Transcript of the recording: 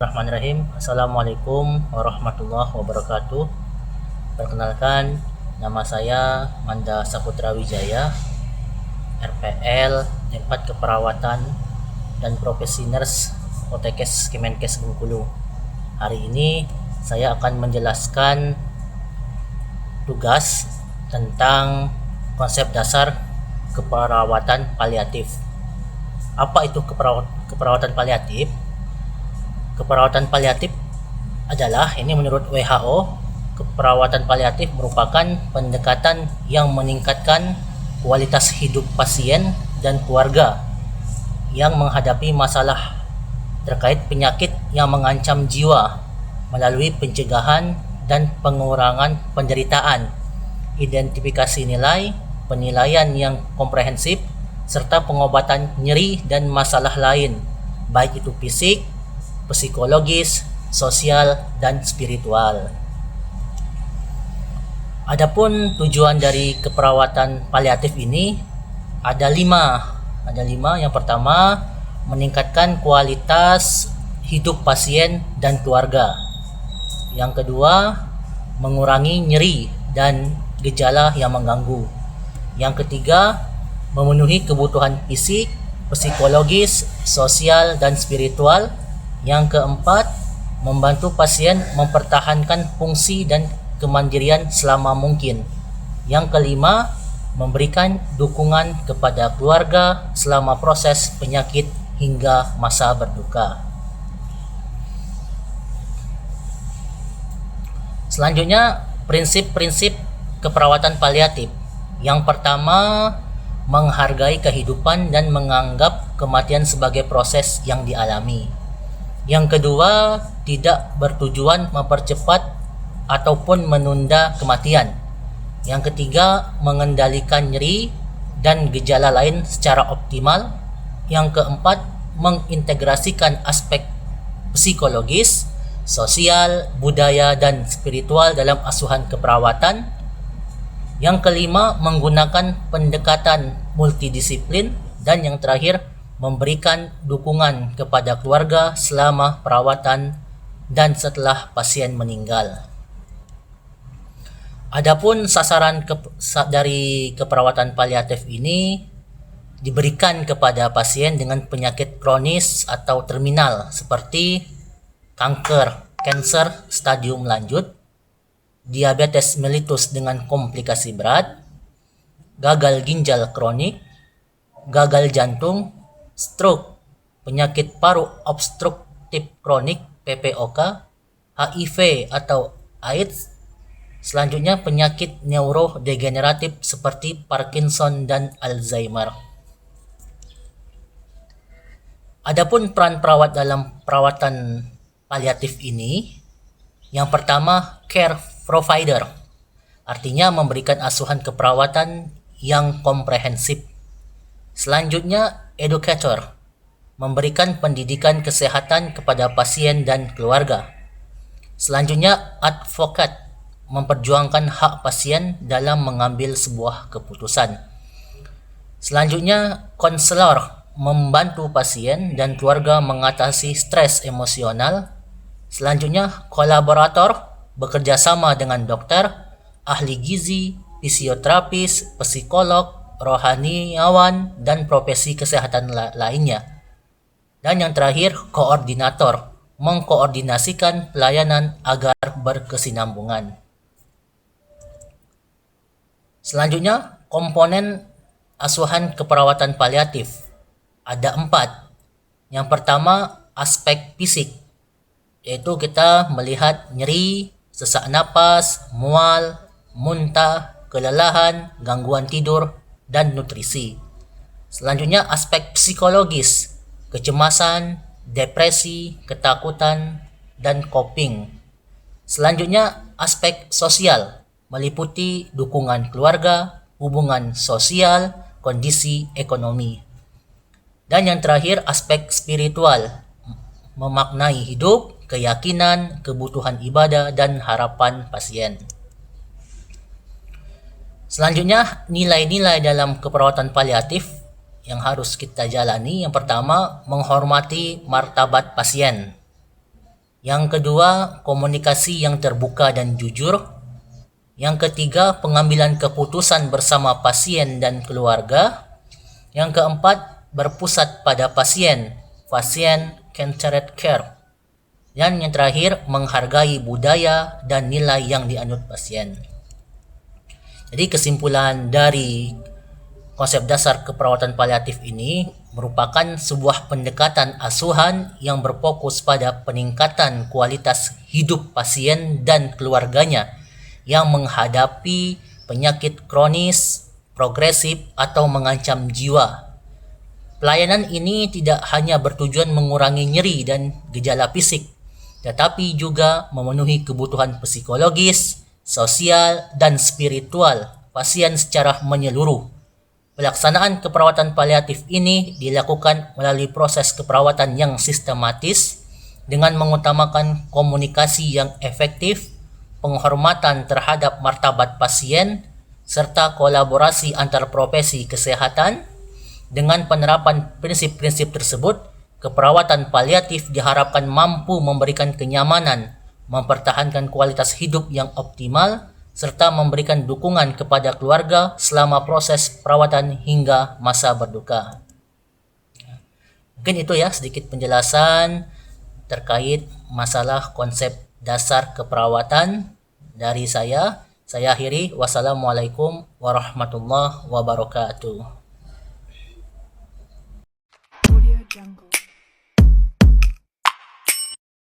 Bismillahirrahmanirrahim. Assalamualaikum warahmatullahi wabarakatuh. Perkenalkan, nama saya Manda Saputra Wijaya, RPL Departemen Keperawatan dan Profesi Nurse Otekes Kemenkes Bengkulu. Hari ini saya akan menjelaskan tugas tentang konsep dasar keperawatan paliatif. Apa itu keperawatan paliatif? Keperawatan paliatif adalah, ini menurut WHO, keperawatan paliatif merupakan pendekatan yang meningkatkan kualitas hidup pasien dan keluarga yang menghadapi masalah terkait penyakit yang mengancam jiwa melalui pencegahan dan pengurangan penderitaan, identifikasi nilai, penilaian yang komprehensif, serta pengobatan nyeri dan masalah lain, baik itu fisik, psikologis, sosial, dan spiritual. Adapun tujuan dari keperawatan paliatif ini ada lima. Yang pertama, meningkatkan kualitas hidup pasien dan keluarga. Yang kedua, mengurangi nyeri dan gejala yang mengganggu. Yang ketiga, memenuhi kebutuhan fisik, psikologis, sosial, dan spiritual. Yang keempat, membantu pasien mempertahankan fungsi dan kemandirian selama mungkin. Yang kelima, memberikan dukungan kepada keluarga selama proses penyakit hingga masa berduka. Selanjutnya, prinsip-prinsip keperawatan paliatif. Yang pertama, menghargai kehidupan dan menganggap kematian sebagai proses yang dialami. Yang kedua, tidak bertujuan mempercepat ataupun menunda kematian. Yang ketiga, mengendalikan nyeri dan gejala lain secara optimal. Yang keempat, mengintegrasikan aspek psikologis, sosial, budaya, dan spiritual dalam asuhan keperawatan. Yang kelima, menggunakan pendekatan multidisiplin. Dan yang terakhir, memberikan dukungan kepada keluarga selama perawatan dan setelah pasien meninggal. Adapun sasaran dari keperawatan paliatif ini diberikan kepada pasien dengan penyakit kronis atau terminal seperti kanker stadium lanjut, diabetes mellitus dengan komplikasi berat, gagal ginjal kronik, gagal jantung, stroke, penyakit paru obstruktif kronik PPOK, HIV atau AIDS. Selanjutnya, penyakit neurodegeneratif seperti Parkinson dan Alzheimer. Adapun peran perawat dalam perawatan paliatif ini, yang pertama, care provider, artinya memberikan asuhan keperawatan yang komprehensif. Selanjutnya, educator, memberikan pendidikan kesehatan kepada pasien dan keluarga. Selanjutnya, advocate, memperjuangkan hak pasien dalam mengambil sebuah keputusan. Selanjutnya, konselor, membantu pasien dan keluarga mengatasi stres emosional. Selanjutnya, kolaborator, bekerja sama dengan dokter, ahli gizi, fisioterapis, psikolog, rohaniawan, dan profesi kesehatan lainnya. Dan yang terakhir, koordinator, mengkoordinasikan pelayanan agar berkesinambungan. Selanjutnya, komponen asuhan keperawatan paliatif. Ada 4. Yang pertama, aspek fisik, yaitu kita melihat nyeri, sesak napas, mual, muntah, kelelahan, gangguan tidur, dan nutrisi. Selanjutnya, aspek psikologis, kecemasan, depresi, ketakutan, dan coping. Selanjutnya, aspek sosial, meliputi dukungan keluarga, hubungan sosial, kondisi ekonomi. Dan yang terakhir, aspek spiritual, memaknai hidup, keyakinan, kebutuhan ibadah, dan harapan pasien. Selanjutnya, nilai-nilai dalam keperawatan paliatif yang harus kita jalani. Yang pertama, menghormati martabat pasien. Yang kedua, komunikasi yang terbuka dan jujur. Yang ketiga, pengambilan keputusan bersama pasien dan keluarga. Yang keempat, berpusat pada pasien, patient-centered care. Dan yang terakhir, menghargai budaya dan nilai yang dianut pasien. Jadi kesimpulan dari konsep dasar keperawatan paliatif ini merupakan sebuah pendekatan asuhan yang berfokus pada peningkatan kualitas hidup pasien dan keluarganya yang menghadapi penyakit kronis, progresif, atau mengancam jiwa. Pelayanan ini tidak hanya bertujuan mengurangi nyeri dan gejala fisik, tetapi juga memenuhi kebutuhan psikologis, sosial, dan spiritual pasien secara menyeluruh. Pelaksanaan keperawatan paliatif ini dilakukan melalui proses keperawatan yang sistematis dengan mengutamakan komunikasi yang efektif, penghormatan terhadap martabat pasien, serta kolaborasi antar profesi kesehatan. Dengan penerapan prinsip-prinsip tersebut, keperawatan paliatif diharapkan mampu memberikan kenyamanan, mempertahankan kualitas hidup yang optimal, serta memberikan dukungan kepada keluarga selama proses perawatan hingga masa berduka. Mungkin itu ya sedikit penjelasan terkait masalah konsep dasar keperawatan dari saya. Saya akhiri. Wassalamualaikum warahmatullahi wabarakatuh. Audio Jungle.